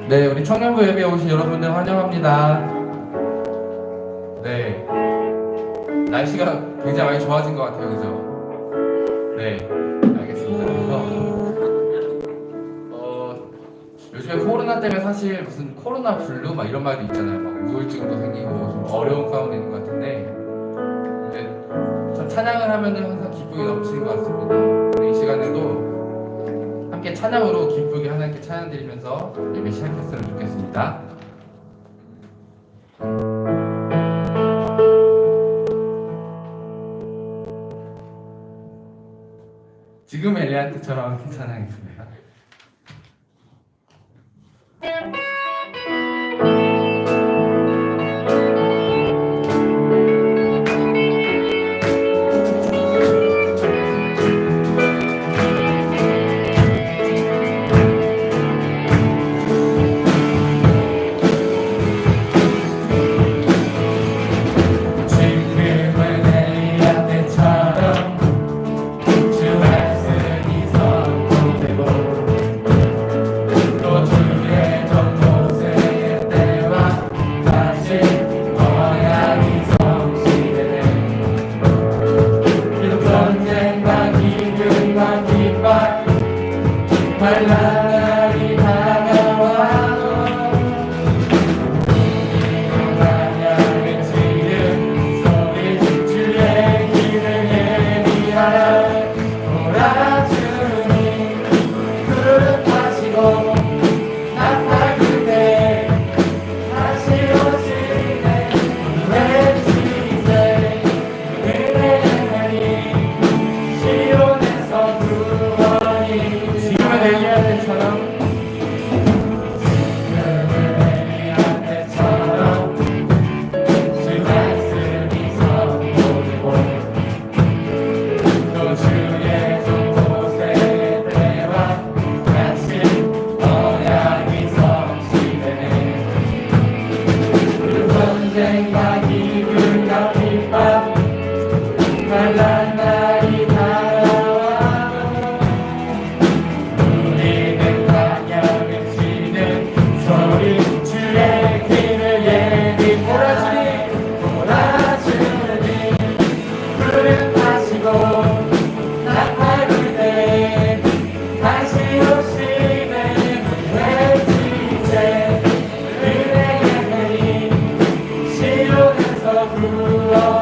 네, 우리 청년부 예배에 오신 여러분들 환영합니다. 네, 날씨가 굉장히 많이 좋아진 것 같아요, 그죠? 네, 알겠습니다. 그래서 요즘에 코로나 때문에 사실 무슨 코로나 블루 막 이런 말도 있잖아요. 막 우울증도 생기고 좀 어려운 가운데 있는 것 같은데, 근데 참 찬양을 하면은 항상 기쁨이 넘치는 것 같습니다. 우리 이 시간에도 함께 찬양으로 기쁘게 하나님께 찬양 드리면서 예배 시작했으면 좋겠습니다. 지금 엘리야트처럼 찬양했습니다.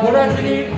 오라 주님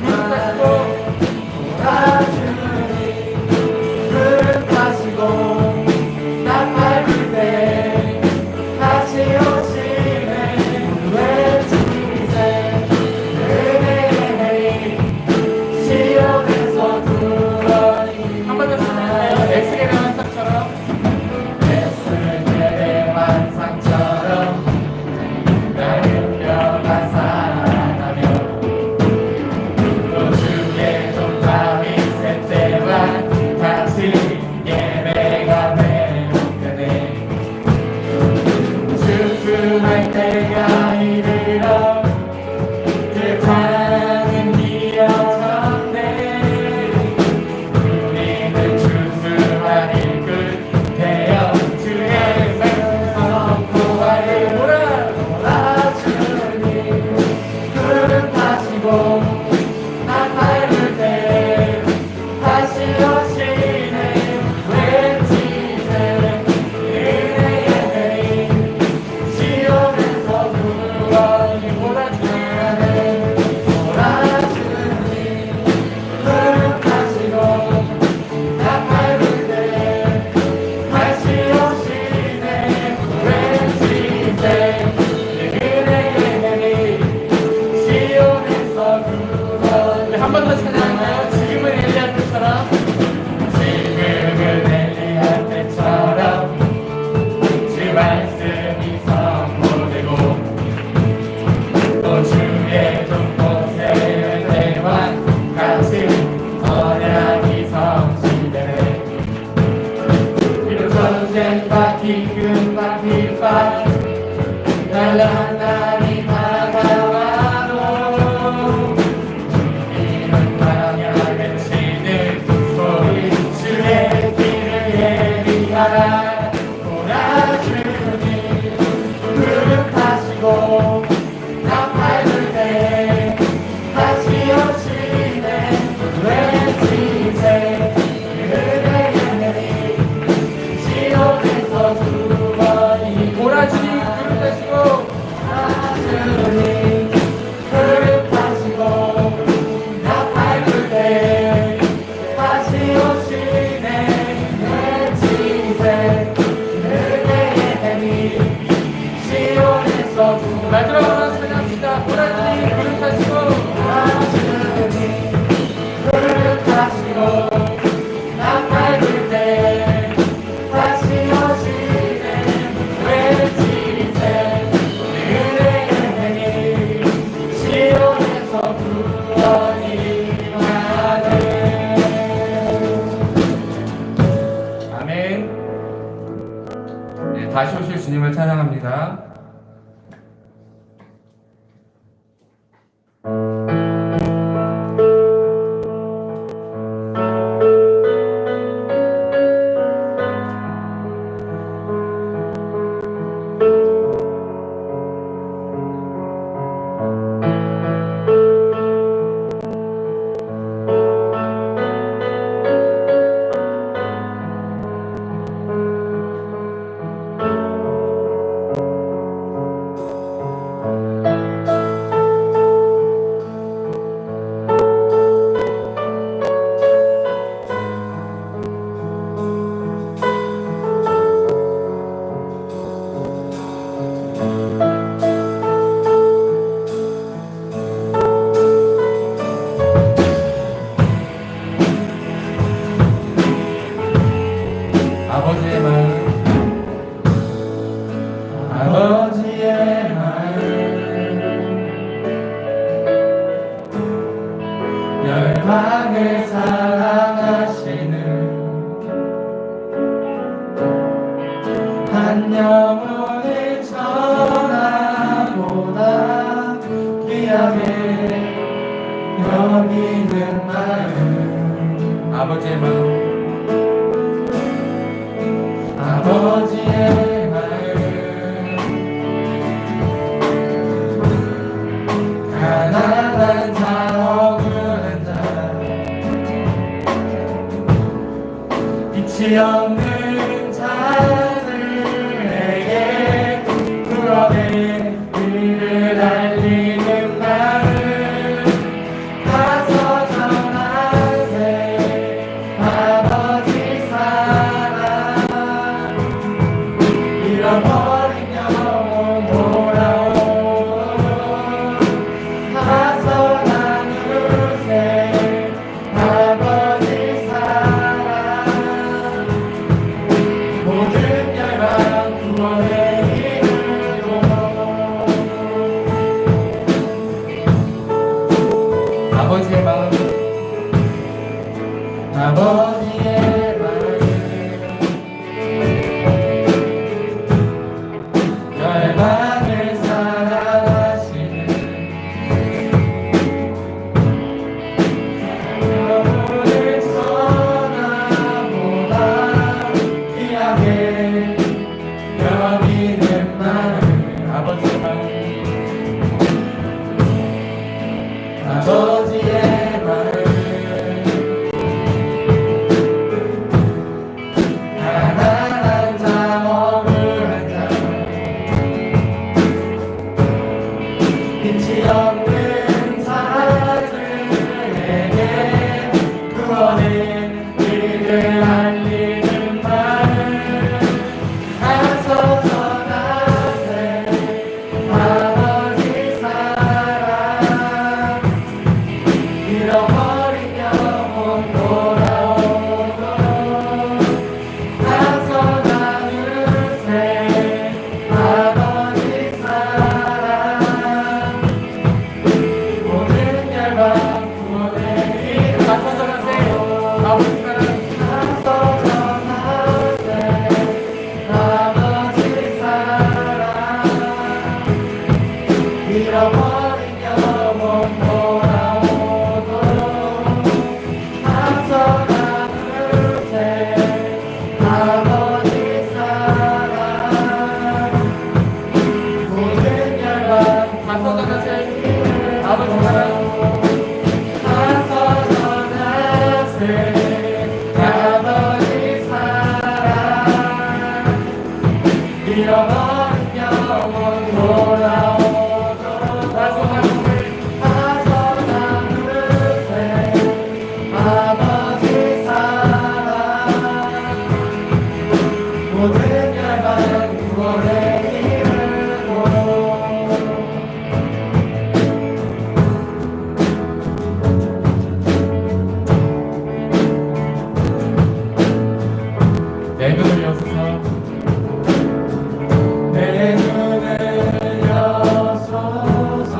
네, 다시 오실 주님을 찬양합니다. 아버지의 마음, 아버지의 마음, 열방을 사랑하시는 한 영혼을 천하보다 귀하게 여기는 마음, 아버지의 마음, 아버지의 마음, 가난한 자 억울한 자 빛이 없는 자들에게 구원의 길을 알리는 마음 가서 전하세 아버지 사랑 잃어버린 영혼 돌아오도록 가서 나누세 아버지 사랑 모든 열방 구원의 이끌도록 아버지의 마음, 아버지의 마음, 열방을 사랑하시는 영혼을 천하보다 귀하게 여기는 마음, 아버지의 마음, 아버지의 마음, 가난한 자 억울한 자 빛이 없는 자들에게 구원의 길을 알리는 마음 가서 전하세 아버지 사랑 잃어버린 영혼 돌아오도록 가서 나누세 아버지 사랑 모든 열방 구원의 길 가서 전하세 아버지 사랑 가서 전하세 아버지 사랑 잃어버린 영혼 돌아오도록 가서 나누세 아버지 사랑 모든 열방 가서 전하세 아버지 사랑 가서 전하세 아버지 사랑 잃어버린 영혼 돌아오도록 가서 나누세 아버지 사랑 모든 열방 구원의 길을 보러 내 눈을 여소서 내 눈을 여소서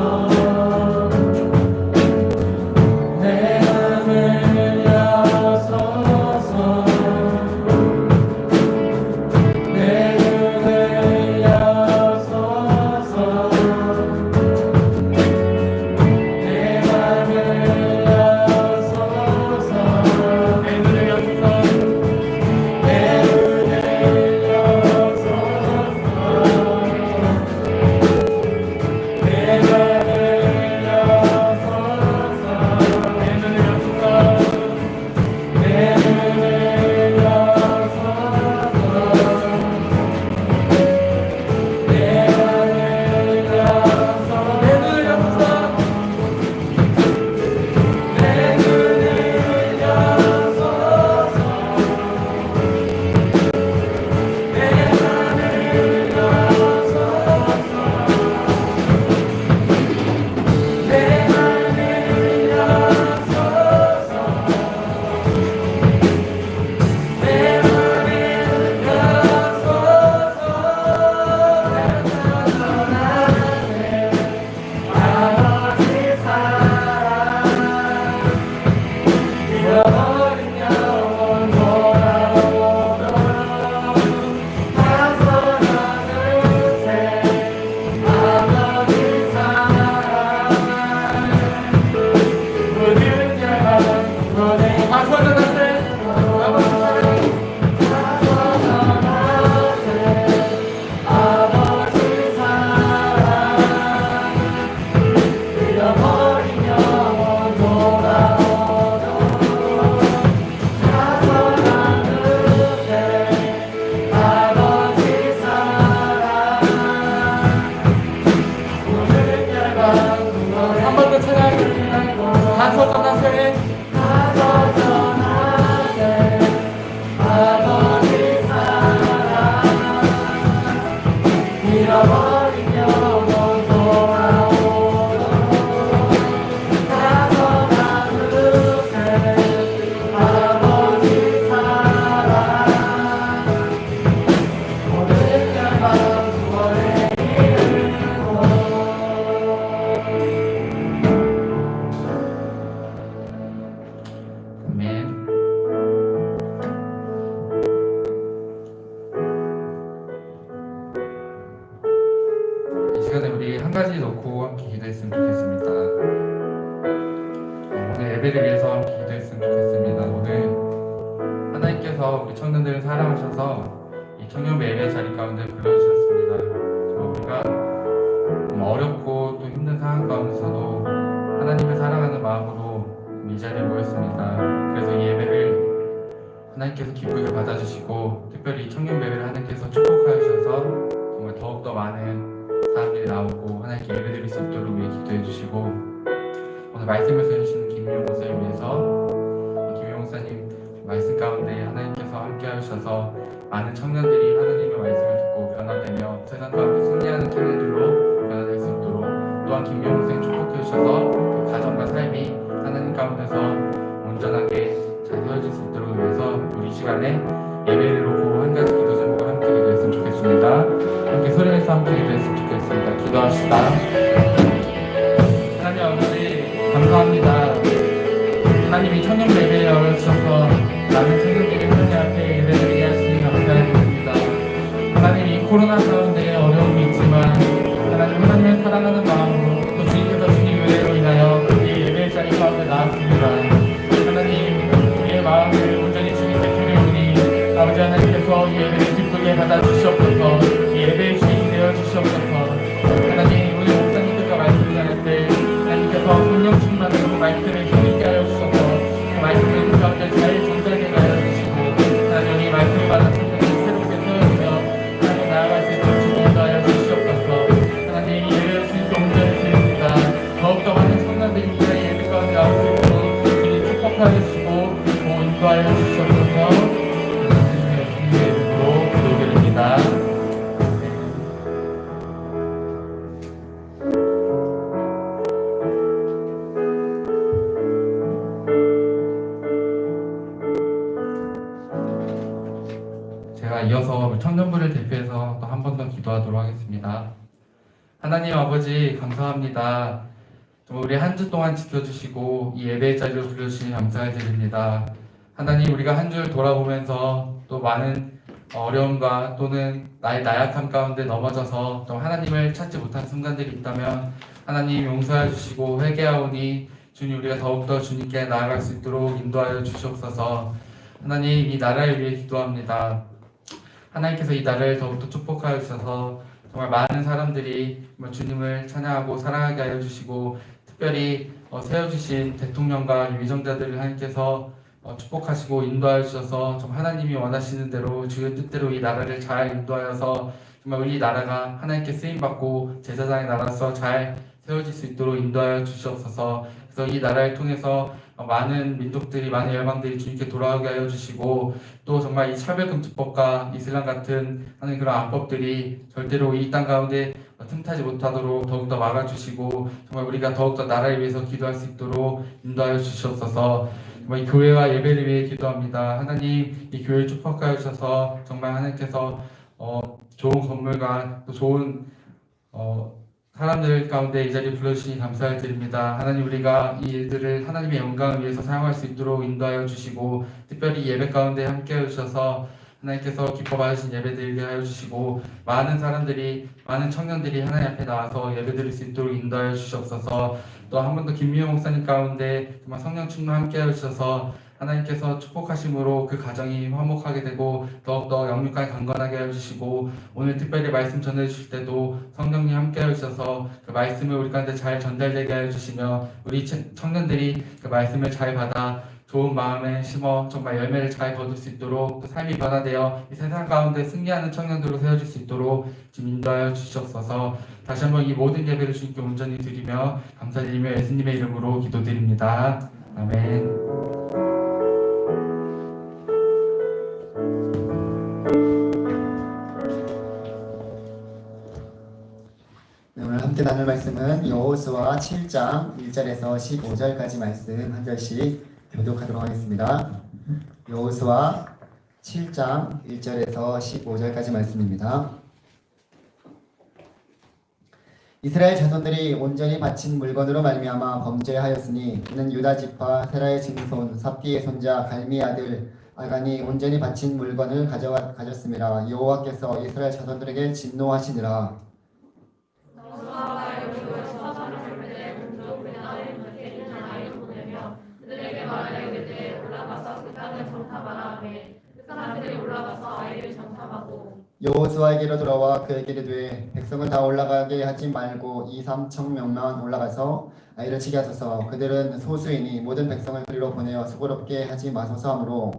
내 맘을 여소서 내 눈을 가지 놓고 함께 기도했으면 좋겠습니다. 오늘 예배를 위해서 함께 기도했으면 좋겠습니다. 오늘 하나님께서 우리 청년들을 사랑하셔서 이 청년부 예배 자리 가운데 불러주셨습니다. 우리가 어렵고 또 힘든 상황 가운데서도 하나님을 사랑하는 마음으로 이 자리에 모였습니다. 그래서 이 예배를 하나님께서 기쁘게 받아주시고 특별히 청년 예배를 하나님께서 축복하여 주셔서 정말 더욱더 많은 사람들이 나오고 하나님께 예배드릴 수 있도록 위해 기도해 주시고 오늘 말씀을 해주시는 김용 목사님 위해서 김용 목사님 말씀 가운데 하나님께서 함께하여 주셔서 많은 청년들이 하나님의 말씀을 듣고 변화되며 세상 가운데 승리하는 청년들로 변화될 수 있도록 또한 김용 목사님 축복해 주셔서 그 가정과 삶이 하나님 가운데서 온전하게 잘 세워질 수 있도록 위해서 우리 시간에 예배를 놓고 한 가지 기도 제목을 함께 기도했으면 좋겠습니다. 함께 소리내서 함께 기도했으면 좋겠습니다. 기도합시다. 하나님 아버지 감사합니다. 하나님이 청년 예배에 열어주셔서 많은 청년들이 하나님 앞에 예배드리게 하시니 감사드립니다. 하나님 이 코로나 가운데 어려움이 있지만 하나님을 사랑하는 마음으로 또 주님께서 주신 은혜로 인하여 이 예배 자리 가운데 나왔습니다. 하나님 우리의 마음을 온전히 주님께 드리오니 아버지 하나님께서 이 예배를 기쁘게 받아주시옵소서. 이 예배의 주인이 되어주시옵소서. 하나님 우리 목사님들과 말씀을 나눌 때 하나님께서 성령 충만으로 말씀을 힘있게 하여 주셔서 그 말씀을 그 가운데 잘 전달되게 하여 주시고 하나님 이 말씀을 받은 성령을 새롭게 세워주며 하나님 나아갈 수 있도록 주님도 하여 주시옵소서. 하나님 이 예배를 주님께 온전히 드립니다. 더욱더 많은 청년들이 이 예배 가운데 나올 수 있도록 주님 축복하여 주시고 인도하여 주시옵소서. 주님의 이름으로 기도드립니다. 제가 이어서 청년부를 대표해서 또 한 번 더 기도하도록 하겠습니다. 하나님 아버지 감사합니다. 우리 한 주 동안 지켜주시고 이 예배의 자리로 불러주시니 감사드립니다. 하나님 우리가 한 주 돌아보면서 또 많은 어려움과 또는 나의 나약함 가운데 넘어져서 또 하나님을 찾지 못한 순간들이 있다면 하나님 용서해 주시고 회개하오니 주님 우리가 더욱더 주님께 나아갈 수 있도록 인도하여 주시옵소서. 하나님 이 나라를 위해 기도합니다. 하나님께서 이 나라를 더욱더 축복하여 주셔서 정말 많은 사람들이 주님을 찬양하고 사랑하게 하여 주시고 특별히 세워주신 대통령과 위정자들을 하나님께서 축복하시고 인도하여 주셔서 정말 하나님이 원하시는 대로 주의 뜻대로 이 나라를 잘 인도하여서 정말 우리 나라가 하나님께 쓰임받고 제사장의 나라로서 잘 세워질 수 있도록 인도하여 주시옵소서. 그래서 이 나라를 통해서 많은 민족들이 많은 열방들이 주님께 돌아오게 하여 주시고 또 정말 이 차별금지법과 이슬람 같은 하는 그런 악법들이 절대로 이 땅 가운데 틈타지 못하도록 더욱더 막아주시고 정말 우리가 더욱더 나라를 위해서 기도할 수 있도록 인도하여 주시옵소서. 정말 이 교회와 예배를 위해 기도합니다. 하나님 이 교회를 축복하여 주셔서 정말 하나님께서 좋은 건물과 또 좋은 사람들 가운데 이 자리에 불러주시니 감사를 드립니다. 하나님 우리가 이 일들을 하나님의 영광을 위해서 사용할 수 있도록 인도하여 주시고 특별히 예배 가운데 함께해 주셔서 하나님께서 기뻐 받으신 예배드리게 하여 주시고 많은 사람들이 많은 청년들이 하나님 앞에 나와서 예배드릴 수 있도록 인도하여 주시옵소서. 또 한 번 더 김미호 목사님 가운데 정말 성령 충만 함께해 주셔서 하나님께서 축복하심으로 그 가정이 화목하게 되고 더욱더 영육하게 강건하게 해주시고 오늘 특별히 말씀 전해주실 때도 성령님 함께 해주셔서 그 말씀을 우리 가운데 잘 전달되게 해주시며 우리 청년들이 그 말씀을 잘 받아 좋은 마음에 심어 정말 열매를 잘 거둘 수 있도록 또 삶이 변화되어 이 세상 가운데 승리하는 청년들로 세워질 수 있도록 지금 인도하여 주시옵소서. 다시 한번 이 모든 예배를 주님께 온전히 드리며 감사드리며 예수님의 이름으로 기도드립니다. 아멘. 오늘 함께 나눌 말씀은 여호수아 7장 1절에서 15절까지 말씀 한 절씩 교독하도록 하겠습니다. 여호수아 7장 1절에서 15절까지 말씀입니다. 이스라엘 자손들이 온전히 바친 물건으로 말미암아 범죄하였으니 이는 유다 지파 세라의 증손 삽디의 손자 갈미의 아들 아간이 온전히 바친 물건을 가졌음이라. 여호와께서 이스라엘 자손들에게 진노하시니라. 너와 여호수아에게로 돌아와 그에게 이르되 백성을 다 올라가게 하지 말고 2-3천 명만 올라가서 아이를 치게 하소서. 그들은 소수이니 모든 백성을 그리로 보내어 수고롭게 하지 마소서 하므로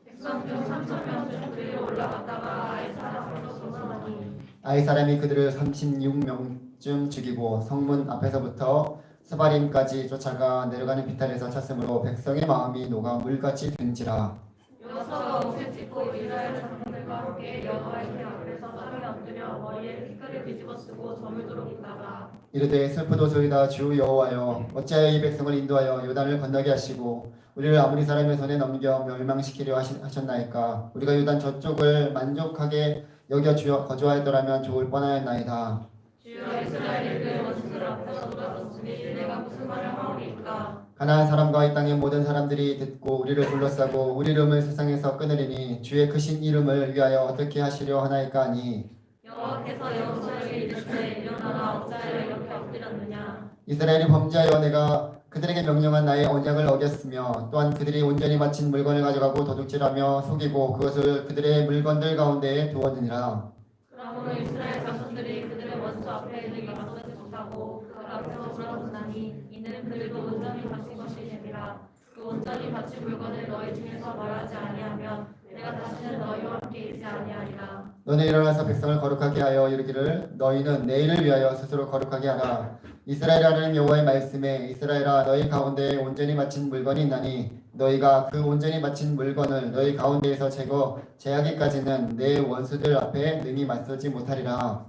백성 중 3천 명 중 그리로 올라갔다가 아이 사람으로 도망하니 아이 사람이 그들을 36명쯤 죽이고 성문 앞에서부터 스바림까지 쫓아가 내려가는 비탈에서 쳤으므로 백성의 마음이 녹아 물같이 된지라. 여호수아가 옷을 찢고 이스라엘 장로들과 함께 여호와의 궤 앞에서 땅에 엎드려 머리에 티끌을 뒤집어 쓰고 저물도록 있다가 이르되 슬프도소이다 주 여호와여 어찌하여 이 백성을 인도하여 요단을 건너게 하시고 우리를 아무리 사람의 손에 넘겨 멸망시키려 하셨나이까. 우리가 요단 저쪽을 만족하게 여겨 거주하였더라면 좋을 뻔하였나이다. 주여 이스라엘이 그의 원수들 앞에서 돌아섰으니 내가 무슨 말을 하오리이까. 가나안 사람과 이 땅의 모든 사람들이 듣고 우리를 둘러싸고 우리 이름을 세상에서 끊으리니 주의 크신 이름을 위하여 어떻게 하시려 하나이까 하니 여호와께서 여호수아에게 이르시되 일어나라 어찌하여 이렇게 엎드렸느냐. 이스라엘이 범죄하여 내가 그들에게 명령한 나의 언약을 어겼으며 또한 그들이 온전히 바친 물건을 가져가고 도둑질하며 속이고 그것을 그들의 물건들 가운데에 두었느니라. 그러므로 이스라엘 자손들이 그들의 원수 앞에 이르기 맞서지 못하고 그 앞에서 돌아섰나니 이는 그들도 온전히 바친 것이 됨이라. 그 온전히 바친 물건을 너희 중에서 말하지 아니하면 내가 다시는 너희와 함께 있지 아니하리라. 너는 일어나서 백성을 거룩하게 하여 이르기를 너희는 내일을 위하여 스스로 거룩하게 하라. 이스라엘 하나님 여호와의 말씀에 이스라엘아 너희 가운데에 온전히 바친 물건이 있나니 너희가 그 온전히 바친 물건을 너희 가운데에서 제하기까지는 내 원수들 앞에 능히 맞서지 못하리라.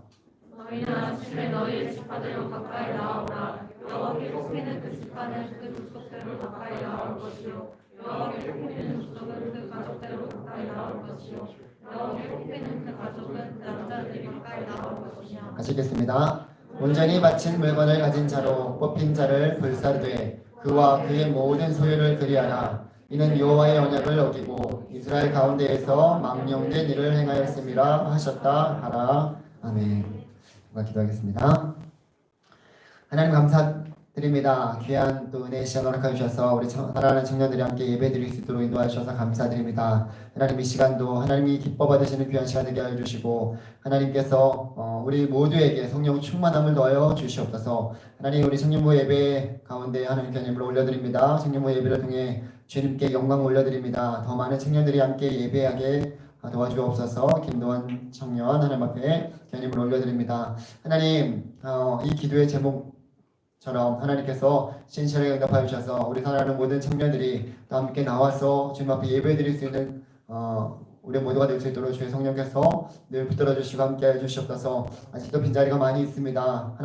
너희는 아침에 너희의 지파대로 가까이 나아오라. 여호와께 뽑히는 그 지파는 그 족속대로 가까이 나올 것이요 여호와께 뽑히는 족속은 그 가족대로 가까이 나올 것이요 여호와께 뽑히는 그 가족은 남자들이 가까이 나올 것이며. 같이 읽겠습니다. 온전히 바친 물건을 가진 자로 뽑힌 자를 불사르되 그와 그의 모든 소유를 그리하라. 이는 여호와의 언약을 어기고 이스라엘 가운데에서 망령된 일을 행하였음이라 하셨다 하라. 아멘. 기도하겠습니다. 하나님 감사드립니다. 귀한 또 은혜 시간 허락해 주셔서 우리 사랑하는 청년들이 함께 예배 드릴 수 있도록 인도해 주셔서 감사드립니다. 하나님 이 시간도 하나님이 기뻐 받으시는 귀한 시간 되게 하여 주시고 하나님께서 우리 모두에게 성령 충만함을 더하여 주시옵소서. 하나님 우리 청년부 예배 가운데 하나님께 예물을 올려드립니다. 청년부 예배를 통해 주님께 영광 올려드립니다. 더 많은 청년들이 함께 예배하게 도와주옵소서. 김도원 청년 하나님 앞에 견임을 올려드립니다. 하나님 이 기도의 제목처럼 하나님께서 신실하게 응답하여 주셔서 우리 사랑하는 모든 청년들이 또 함께 나와서 주님 앞에 예배드릴 수 있는 우리 모두가 될 수 있도록 주의 성령께서 늘 붙들어 주시고 함께 해주시옵소서. 아직도 빈자리가 많이 있습니다.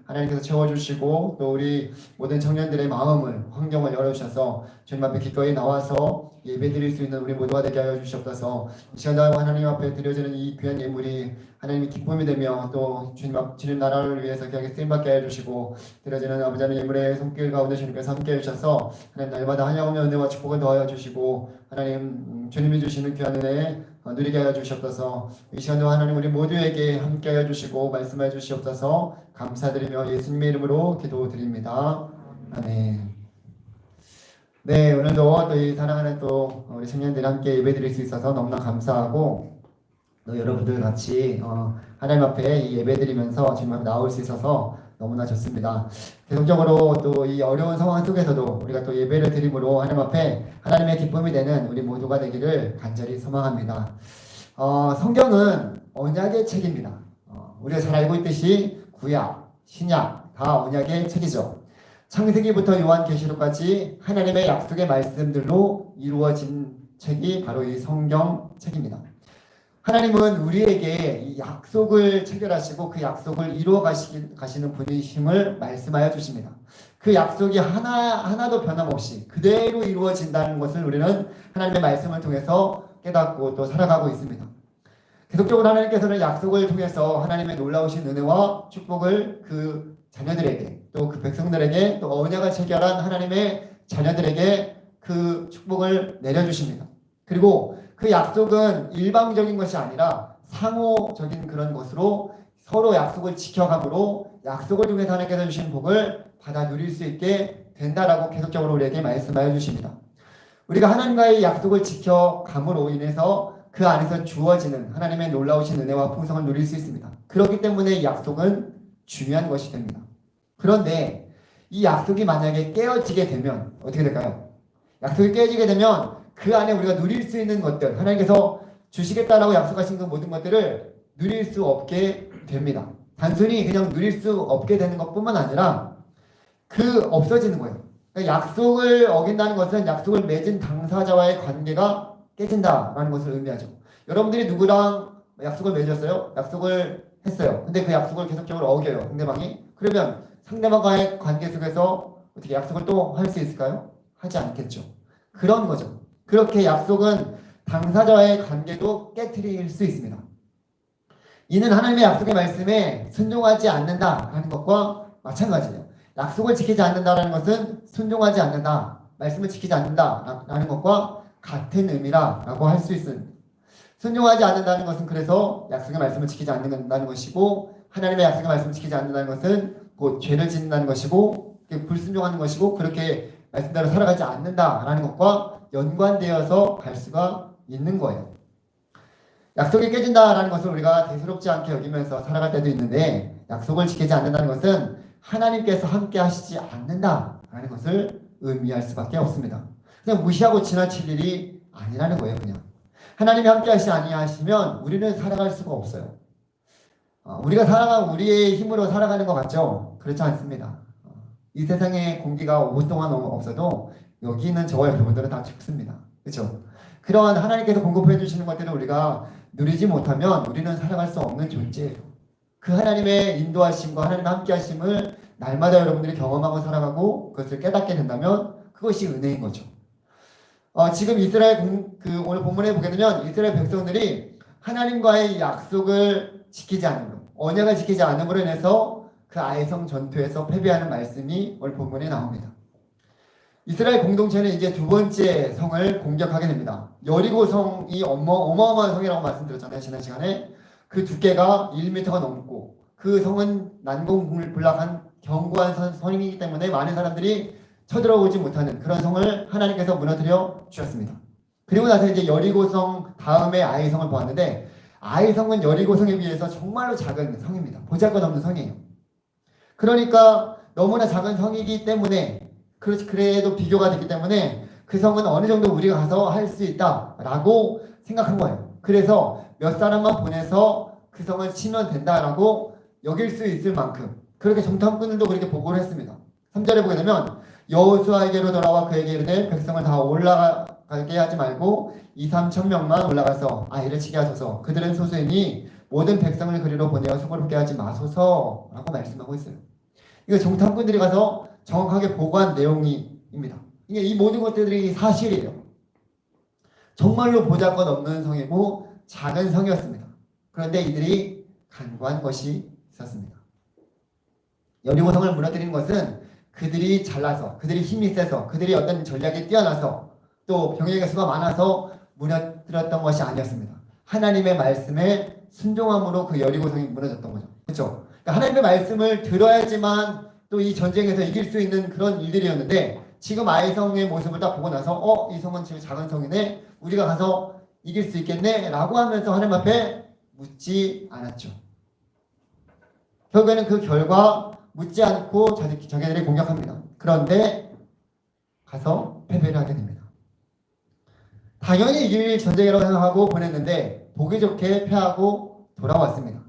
하나님께서 채워주시고 또 우리 모든 청년들의 마음을 환경을 열어주셔서 주님 앞에 기꺼이 나와서 예배드릴 수 있는 우리 모두가 되게 하여 주시옵소서. 이 시간 하나님 앞에 드려지는 이 귀한 예물이 하나님의 기쁨이 되며 또 주님 나라를 위해서 귀하게 쓰임받게 해주시고 드려지는 아버지 하나님 예물의 손길 가운데 주님께서 함께 해주셔서 하나님 날마다 한영음의 은혜와 축복을 더하여 주시고 하나님 주님이 주시는 귀한 은혜 누리게 하여 주시옵소서. 이 시간도 하나님 우리 모두에게 함께 하여 주시고 말씀해 주시옵소서. 감사드리며 예수님의 이름으로 기도드립니다. 아멘. 네, 오늘도 또 이 사랑하는 또 우리 청년들이 함께 예배드릴 수 있어서 너무나 감사하고 또 여러분들 같이 하나님 앞에 이 예배드리면서 주님 앞에 나올 수 있어서 너무나 좋습니다. 계속적으로 또 이 어려운 상황 속에서도 우리가 또 예배를 드림으로 하나님 앞에 하나님의 기쁨이 되는 우리 모두가 되기를 간절히 소망합니다. 성경은 언약의 책입니다. 우리가 잘 알고 있듯이 구약, 신약 다 언약의 책이죠. 창세기부터 요한계시록까지 하나님의 약속의 말씀들로 이루어진 책이 바로 이 성경 책입니다. 하나님은 우리에게 이 약속을 체결하시고 그 약속을 이루어 가시는 분이심을 말씀하여 주십니다. 그 약속이 하나도 변함없이 그대로 이루어진다는 것을 우리는 하나님의 말씀을 통해서 깨닫고 또 살아가고 있습니다. 계속적으로 하나님께서는 약속을 통해서 하나님의 놀라우신 은혜와 축복을 그 자녀들에게 또 그 백성들에게 또 언약을 체결한 하나님의 자녀들에게 그 축복을 내려주십니다. 그리고 그 약속은 일방적인 것이 아니라 상호적인 그런 것으로 서로 약속을 지켜감으로 약속을 통해서 하나님께서 주신 복을 받아 누릴 수 있게 된다라고 계속적으로 우리에게 말씀하여 주십니다. 우리가 하나님과의 약속을 지켜감으로 인해서 그 안에서 주어지는 하나님의 놀라우신 은혜와 풍성을 누릴 수 있습니다. 그렇기 때문에 이 약속은 중요한 것이 됩니다. 그런데 이 약속이 만약에 깨어지게 되면 어떻게 될까요? 약속이 깨어지게 되면 그 안에 우리가 누릴 수 있는 것들, 하나님께서 주시겠다라고 약속하신 그 모든 것들을 누릴 수 없게 됩니다. 단순히 그냥 누릴 수 없게 되는 것뿐만 아니라 없어지는 거예요. 그러니까 약속을 어긴다는 것은 약속을 맺은 당사자와의 관계가 깨진다라는 것을 의미하죠. 여러분들이 누구랑 약속을 맺었어요? 약속을 했어요. 근데 그 약속을 계속적으로 어겨요, 상대방이. 그러면 상대방과의 관계 속에서 어떻게 약속을 또 할 수 있을까요? 하지 않겠죠. 그런 거죠. 그렇게 약속은 당사자와의 관계도 깨트릴 수 있습니다. 이는 하나님의 약속의 말씀에 순종하지 않는다라는 것과 마찬가지예요. 약속을 지키지 않는다라는 것은 순종하지 않는다, 말씀을 지키지 않는다라는 것과 같은 의미라고 할 수 있습니다. 순종하지 않는다는 것은 그래서 약속의 말씀을 지키지 않는다는 것이고, 하나님의 약속의 말씀을 지키지 않는다는 것은 곧 죄를 짓는다는 것이고, 불순종하는 것이고, 그렇게 말씀대로 살아가지 않는다라는 것과 연관되어서 갈 수가 있는 거예요. 약속이 깨진다라는 것을 우리가 대수롭지 않게 여기면서 살아갈 때도 있는데, 약속을 지키지 않는다는 것은 하나님께서 함께 하시지 않는다라는 것을 의미할 수밖에 없습니다. 그냥 무시하고 지나칠 일이 아니라는 거예요. 그냥 하나님이 함께 하시지 아니하시면 우리는 살아갈 수가 없어요. 우리가 우리의 힘으로 살아가는 것 같죠? 그렇지 않습니다. 이 세상에 공기가 5분 동안 없어도 여기 있는 저와 여러분들은 다 죽습니다. 그렇죠? 그런 하나님께서 공급해 주시는 것들을 우리가 누리지 못하면 우리는 살아갈 수 없는 존재예요. 그 하나님의 인도하심과 하나님의 함께하심을 날마다 여러분들이 경험하고 살아가고 그것을 깨닫게 된다면 그것이 은혜인 거죠. 지금 이스라엘 오늘 본문에 보게 되면 이스라엘 백성들이 하나님과의 약속을 지키지 않음으로, 언약을 지키지 않음으로 인해서 그 아이성 전투에서 패배하는 말씀이 오늘 본문에 나옵니다. 이스라엘 공동체는 이제 두 번째 성을 공격하게 됩니다. 여리고 성이 어마어마한 성이라고 말씀드렸잖아요, 지난 시간에. 그 두께가 1m가 넘고 그 성은 난공불락한 견고한 성이기 때문에 많은 사람들이 쳐들어오지 못하는 그런 성을 하나님께서 무너뜨려 주셨습니다. 그리고 나서 이제 여리고성 다음에 아이성을 보았는데, 아이성은 여리고성에 비해서 정말로 작은 성입니다. 보잘것없는 성이에요. 그러니까 너무나 작은 성이기 때문에, 그래도 비교가 됐기 때문에 그 성은 어느 정도 우리가 가서 할 수 있다라고 생각한 거예요. 그래서 몇 사람만 보내서 그 성을 치면 된다라고 여길 수 있을 만큼 그렇게 정탐꾼들도 그렇게 보고를 했습니다. 3절에 보게 되면 여호수아에게로 돌아와 그에게 이르되 백성을 다 올라가게 하지 말고 2-3천 명만 올라가서 아이를 치게 하소서. 그들은 소수이니 모든 백성을 그리로 보내어 수고롭게 하지 마소서라고 말씀하고 있어요. 이거 정탐꾼들이 가서 정확하게 보고한 내용입니다. 이게 이 모든 것들이 사실이에요. 정말로 보잘것없는 성이고 작은 성이었습니다. 그런데 이들이 간구한 것이 있었습니다. 여리고성을 무너뜨리는 것은 그들이 잘나서, 그들이 힘이 세서, 그들이 어떤 전략이 뛰어나서, 또 병력의 수가 많아서 무너뜨렸던 것이 아니었습니다. 하나님의 말씀에 순종함으로 그 여리고성이 무너졌던 거죠. 그렇죠? 그러니까 하나님의 말씀을 들어야지만 또 이 전쟁에서 이길 수 있는 그런 일들이었는데, 지금 아이성의 모습을 딱 보고 나서 이 성은 지금 작은 성이네, 우리가 가서 이길 수 있겠네 라고 하면서 하나님 앞에 묻지 않았죠. 결국에는 그 결과 묻지 않고 자기들이 공격합니다. 그런데 가서 패배를 하게 됩니다. 당연히 이길 전쟁이라고 생각하고 보냈는데 보기 좋게 패하고 돌아왔습니다.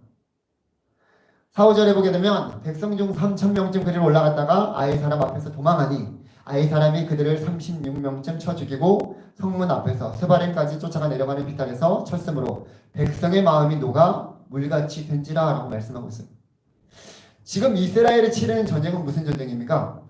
4-5절에 보게 되면 백성 중 3,000명쯤 그리로 올라갔다가 아이 사람 앞에서 도망하니 아이 사람이 그들을 36명쯤 쳐 죽이고 성문 앞에서 스바렘까지 쫓아가 내려가는 비탈에서 쳤으므로 백성의 마음이 녹아 물같이 된지라 라고 말씀하고 있어요. 지금 이스라엘이 치르는 전쟁은 무슨 전쟁입니까?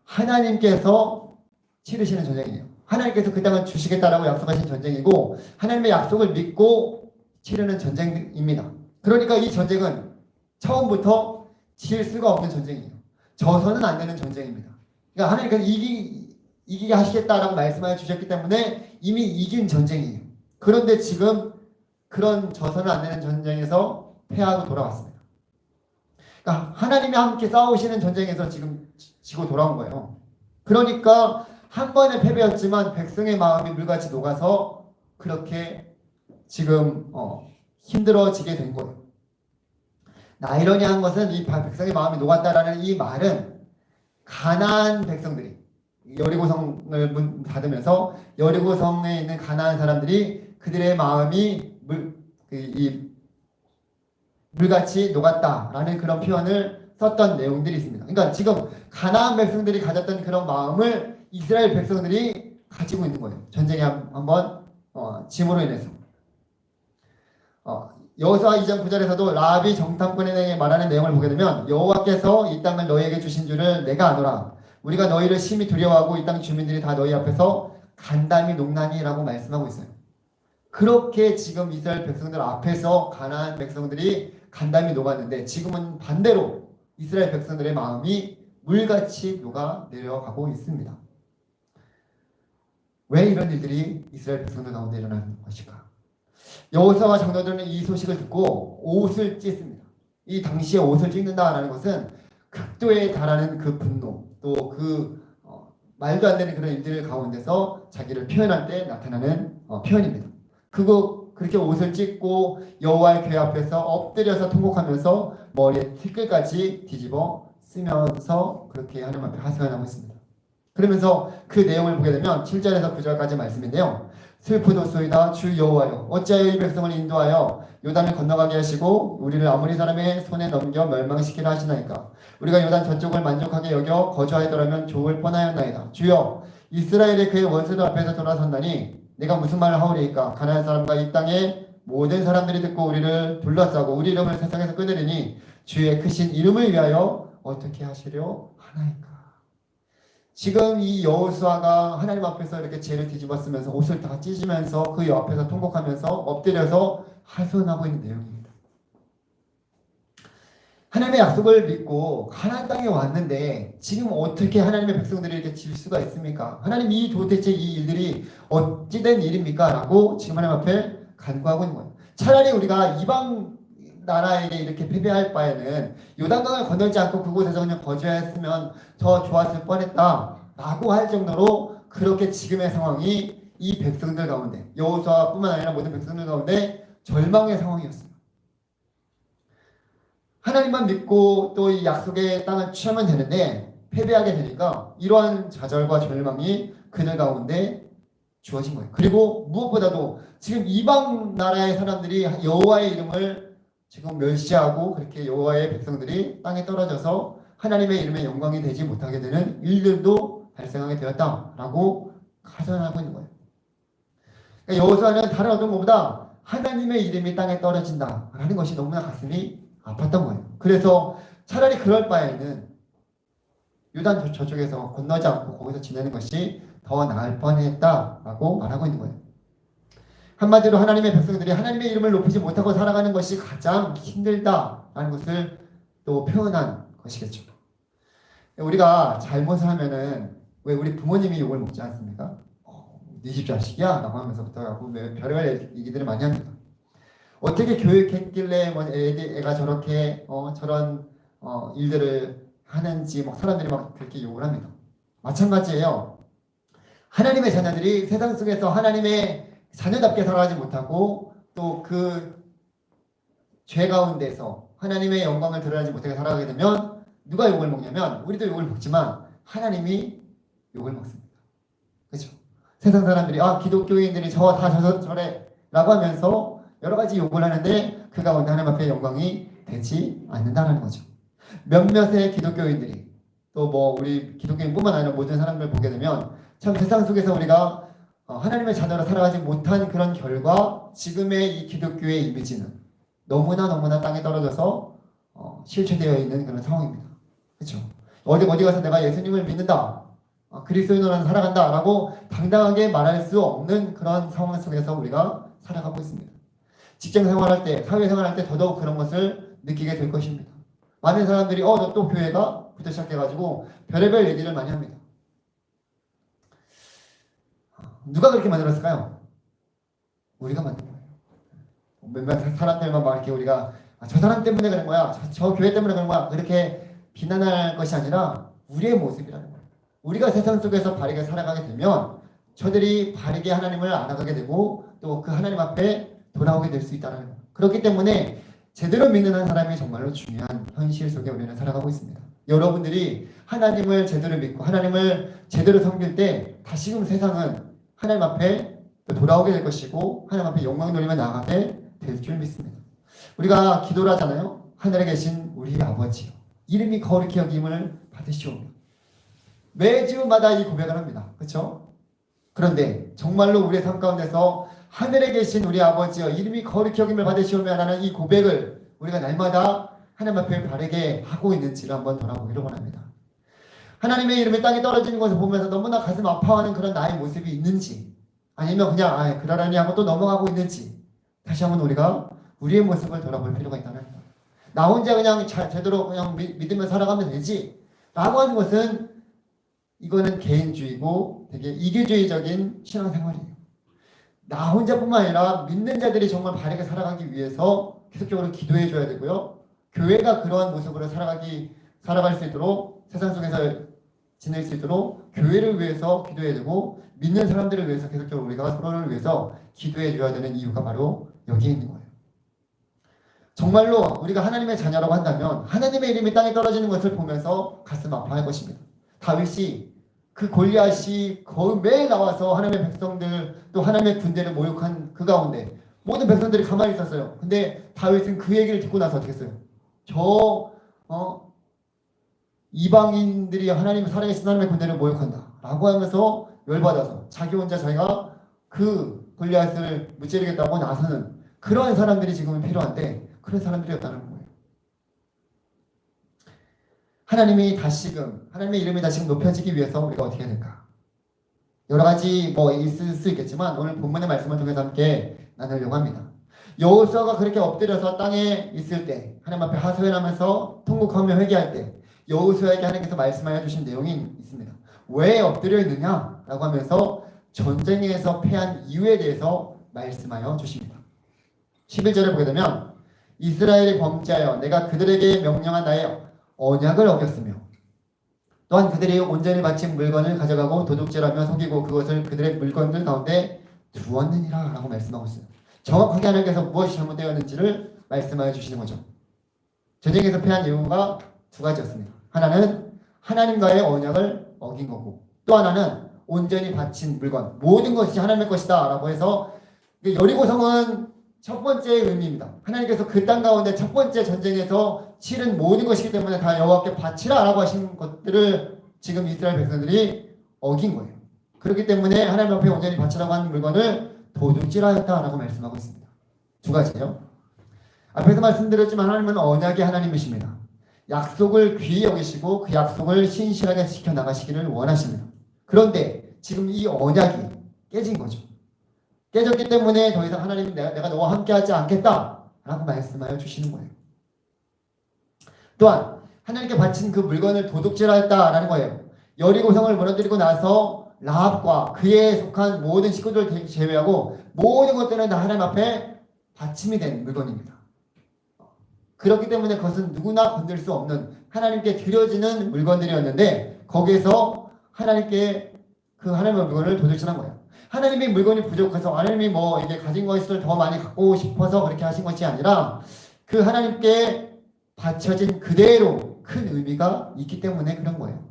하나님께서 치르시는 전쟁이에요. 하나님께서 그 땅을 주시겠다라고 약속하신 전쟁이고 하나님의 약속을 믿고 치르는 전쟁입니다. 그러니까 이 전쟁은 처음부터 질 수가 없는 전쟁이에요. 져서는 안 되는 전쟁입니다. 그러니까 하나님께서 이기게 하시겠다라고 말씀하여 주셨기 때문에 이미 이긴 전쟁이에요. 그런데 지금 그런 져서는 안 되는 전쟁에서 패하고 돌아왔습니다. 그러니까 하나님이 함께 싸우시는 전쟁에서 지금 지고 돌아온 거예요. 그러니까 한 번의 패배였지만 백성의 마음이 물같이 녹아서 그렇게 지금 힘들어지게 된 거예요. 아이러니한 것은 이 백성의 마음이 녹았다라는 이 말은 가나안 백성들이 여리고성을 닫으면서 여리고성에 있는 가나안 사람들이 그들의 마음이 물같이 녹았다라는 그런 표현을 썼던 내용들이 있습니다. 그러니까 지금 가나안 백성들이 가졌던 그런 마음을 이스라엘 백성들이 가지고 있는 거예요. 전쟁에 한번 짐으로 인해서. 여호수아 2장 9절에서도 라합이 정탐꾼에 대해 말하는 내용을 보게 되면 여호와께서 이 땅을 너희에게 주신 줄을 내가 아노라. 우리가 너희를 심히 두려워하고 이 땅 주민들이 다 너희 앞에서 간담이 녹나니라고 말씀하고 있어요. 그렇게 지금 이스라엘 백성들 앞에서 가나안 백성들이 간담이 녹았는데 지금은 반대로 이스라엘 백성들의 마음이 물같이 녹아 내려가고 있습니다. 왜 이런 일들이 이스라엘 백성들 가운데 일어나는 것일까? 여호수아와 장로들은 이 소식을 듣고 옷을 찢습니다. 이 당시에 옷을 찢는다라는 것은 극도에 달하는 그 분노, 또 그 말도 안 되는 그런 일들 가운데서 자기를 표현할 때 나타나는 표현입니다. 그렇게 옷을 찢고 여호와의 궤 앞에서 엎드려서 통곡하면서 머리에 티끌까지 뒤집어 쓰면서 그렇게 하나님 앞에 하소연하고 있습니다. 그러면서 그 내용을 보게 되면 7절에서 9절까지 말씀인데요. 슬프도소이다 주 여호와여 어찌하여 이 백성을 인도하여 요단을 건너가게 하시고 우리를 아모리 사람의 손에 넘겨 멸망시키려 하시나이까. 우리가 요단 저쪽을 만족하게 여겨 거주하였더라면 좋을 뻔하였나이다. 주여 이스라엘의 그의 원수들 앞에서 돌아선다니 내가 무슨 말을 하오리이까. 가나안 사람과 이 땅의 모든 사람들이 듣고 우리를 둘러싸고 우리 이름을 세상에서 끊으리니 주의 크신 이름을 위하여 어떻게 하시려 하나이까. 지금 이 여호수아가 하나님 앞에서 이렇게 죄를 뒤집어 쓰면서 옷을 다 찢으면서 그 옆에서 통곡하면서 엎드려서 하소연하고 있는 내용입니다. 하나님의 약속을 믿고 가나안 땅에 왔는데 지금 어떻게 하나님의 백성들이 이렇게 질 수가 있습니까? 하나님 이 도대체 이 일들이 어찌된 일입니까? 라고 지금 하나님 앞에 간구하고 있는 거예요. 차라리 우리가 이방 나라에게 이렇게 패배할 바에는 요단강을 건너지 않고 그곳에서 그냥 거주했으면 더 좋았을 뻔했다 라고 할 정도로 그렇게 지금의 상황이 이 백성들 가운데 여호수아뿐만 아니라 모든 백성들 가운데 절망의 상황이었습니다. 하나님만 믿고 또 이 약속의 땅을 취하면 되는데 패배하게 되니까 이러한 좌절과 절망이 그들 가운데 주어진 거예요. 그리고 무엇보다도 지금 이방 나라의 사람들이 여호와의 이름을 지금 멸시하고 그렇게 여호와의 백성들이 땅에 떨어져서 하나님의 이름의 영광이 되지 못하게 되는 일들도 발생하게 되었다라고 가정하고 있는 거예요. 그러니까 여호수아는 다른 어떤 것보다 하나님의 이름이 땅에 떨어진다라는 것이 너무나 가슴이 아팠던 거예요. 그래서 차라리 그럴 바에는 요단 저쪽에서 건너지 않고 거기서 지내는 것이 더 나을 뻔했다라고 말하고 있는 거예요. 한마디로 하나님의 백성들이 하나님의 이름을 높이지 못하고 살아가는 것이 가장 힘들다라는 것을 또 표현한 것이겠죠. 우리가 잘못을 하면은 왜 우리 부모님이 욕을 먹지 않습니까? 네 집 자식이야? 라고 하면서부터 하고 별의별 얘기들을 많이 합니다. 어떻게 교육했길래 애가 저렇게 저런 일들을 하는지 사람들이 막 그렇게 욕을 합니다. 마찬가지예요. 하나님의 자녀들이 세상 속에서 하나님의 자녀답게 살아가지 못하고 또 그 죄 가운데서 하나님의 영광을 드러내지 못하게 살아가게 되면 누가 욕을 먹냐면 우리도 욕을 먹지만 하나님이 욕을 먹습니다. 그렇죠? 세상 사람들이 기독교인들이 저래 라고 하면서 여러 가지 욕을 하는데 그 가운데 하나님 앞에 영광이 되지 않는다는 거죠. 몇몇의 기독교인들이 또 우리 기독교인뿐만 아니라 모든 사람들 보게 되면 참 세상 속에서 우리가 하나님의 자녀로 살아가지 못한 그런 결과 지금의 이 기독교의 이미지는 너무나 땅에 떨어져서 실체되어 있는 그런 상황입니다. 그렇죠? 어디 가서 내가 예수님을 믿는다, 그리스도인으로 살아간다 라고 당당하게 말할 수 없는 그런 상황 속에서 우리가 살아가고 있습니다. 직장 생활할 때, 사회 생활할 때 더더욱 그런 것을 느끼게 될 것입니다. 많은 사람들이 너 또 교회가? 부터 시작해가지고 별의별 얘기를 많이 합니다. 누가 그렇게 만들었을까요? 우리가 만든 거예요. 몇몇 사람들만 막 이렇게 우리가 저 사람 때문에 그런 거야, 저 교회 때문에 그런 거야, 그렇게 비난할 것이 아니라 우리의 모습이라는 거예요. 우리가 세상 속에서 바르게 살아가게 되면 저들이 바르게 하나님을 알아가게 되고 또 그 하나님 앞에 돌아오게 될 수 있다는 거예요. 그렇기 때문에 제대로 믿는 한 사람이 정말로 중요한 현실 속에 우리는 살아가고 있습니다. 여러분들이 하나님을 제대로 믿고 하나님을 제대로 섬길 때 다시금 세상은 하나님 앞에 돌아오게 될 것이고 하나님 앞에 영광 돌리며 나아가게 될 줄 믿습니다. 우리가 기도를 하잖아요. 하늘에 계신 우리 아버지요, 이름이 거룩히 여김을 받으시오며. 매주마다 이 고백을 합니다. 그렇죠? 그런데 정말로 우리의 삶 가운데서 하늘에 계신 우리 아버지여 이름이 거룩히 여김을 받으시오며 라는 이 고백을 우리가 날마다 하나님 앞에 바르게 하고 있는지를 한번 돌아보기를 원합니다. 하나님의 이름이 땅에 떨어지는 것을 보면서 너무나 가슴 아파하는 그런 나의 모습이 있는지, 아니면 그냥 그러려니 하고 또 넘어가고 있는지, 다시 한번 우리가 우리의 모습을 돌아볼 필요가 있다는 거예요. 나 혼자 그냥 제대로 그냥 믿으며 살아가면 되지 라고 하는 것은, 이거는 개인주의고 되게 이기주의적인 신앙생활이에요. 나 혼자뿐만 아니라 믿는 자들이 정말 바르게 살아가기 위해서 계속적으로 기도해 줘야 되고요. 교회가 그러한 모습으로 살아갈 수 있도록, 세상 속에서 지낼 수 있도록 교회를 위해서 기도해야 되고, 믿는 사람들을 위해서 계속적으로 우리가 서로를 위해서 기도해 줘야 되는 이유가 바로 여기에 있는 거예요. 정말로 우리가 하나님의 자녀라고 한다면 하나님의 이름이 땅에 떨어지는 것을 보면서 가슴 아파할 것입니다. 다윗이, 그 골리앗이 거의 매일 나와서 하나님의 백성들, 또 하나님의 군대를 모욕한 그 가운데 모든 백성들이 가만히 있었어요. 근데 다윗은 그 얘기를 듣고 나서 어떻게 했어요? 이방인들이 하나님 살아계신 하나님의 군대를 모욕한다 라고 하면서 열받아서 자기 혼자 자기가 그 골리앗을 무찌르겠다고 나서는 그러한 사람들이 지금은 필요한데, 그런 사람들이었다는 거예요. 하나님의 이름이 다시금 높여지기 위해서 우리가 어떻게 해야 될까? 여러 가지 있을 수 있겠지만 오늘 본문의 말씀을 통해서 함께 나누려고 합니다. 여호수아가 그렇게 엎드려서 땅에 있을 때, 하나님 앞에 하소연하면서 통곡하며 회개할 때 여호수아에게 하나님께서 말씀하여 주신 내용이 있습니다. 왜 엎드려 있느냐? 라고 하면서 전쟁에서 패한 이유에 대해서 말씀하여 주십니다. 11절에 보게 되면, 이스라엘이 범죄하여 내가 그들에게 명령한 나의 언약을 어겼으며 또한 그들이 온전히 바친 물건을 가져가고 도둑질하며 속이고 그것을 그들의 물건들 가운데 두었느니라 라고 말씀하고 있어요. 정확하게 하나님께서 무엇이 잘못되었는지를 말씀하여 주시는 거죠. 전쟁에서 패한 이유가 두 가지였습니다. 하나는 하나님과의 언약을 어긴 거고, 또 하나는 온전히 바친 물건, 모든 것이 하나님의 것이다 라고 해서, 여리고성은 첫 번째 의미입니다. 하나님께서 그 땅 가운데 첫 번째 전쟁에서 치른 모든 것이기 때문에 다 여호와께 바치라 라고 하신 것들을 지금 이스라엘 백성들이 어긴 거예요. 그렇기 때문에 하나님 앞에 온전히 바치라고 하는 물건을 도둑질하였다 라고 말씀하고 있습니다. 두 가지예요. 앞에서 말씀드렸지만 하나님은 언약의 하나님이십니다. 약속을 귀히 여기시고 그 약속을 신실하게 지켜나가시기를 원하십니다. 그런데 지금 이 언약이 깨진 거죠. 깨졌기 때문에 더 이상 하나님은 내가 너와 함께하지 않겠다 라고 말씀하여 주시는 거예요. 또한 하나님께 바친 그 물건을 도둑질하였다라는 거예요. 여리고성을 무너뜨리고 나서 라합과 그에 속한 모든 식구들을 제외하고 모든 것들은 다 하나님 앞에 바침이 된 물건입니다. 그렇기 때문에 그것은 누구나 건들 수 없는 하나님께 드려지는 물건들이었는데, 거기에서 하나님께 그 하나님의 물건을 도둑질한 거예요. 하나님의 물건이 부족해서 하나님이 이게 가진 것을 더 많이 갖고 싶어서 그렇게 하신 것이 아니라, 그 하나님께 바쳐진 그대로 큰 의미가 있기 때문에 그런 거예요.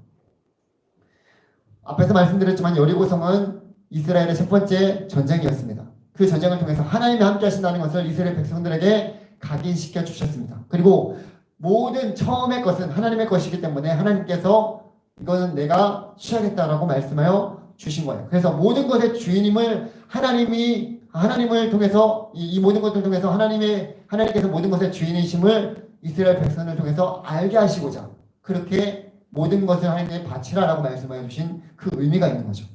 앞에서 말씀드렸지만 여리고성은 이스라엘의 첫 번째 전쟁이었습니다. 그 전쟁을 통해서 하나님이 함께 하신다는 것을 이스라엘 백성들에게 각인시켜 주셨습니다. 그리고 모든 처음의 것은 하나님의 것이기 때문에 하나님께서 이거는 내가 취하겠다라고 말씀하여 주신 거예요. 그래서 모든 것의 주인임을 하나님을 통해서 이 모든 것을 통해서 하나님께서 모든 것의 주인이심을 이스라엘 백성을 통해서 알게 하시고자 그렇게 모든 것을 하나님께 바치라라고 말씀하여 주신 그 의미가 있는 거죠.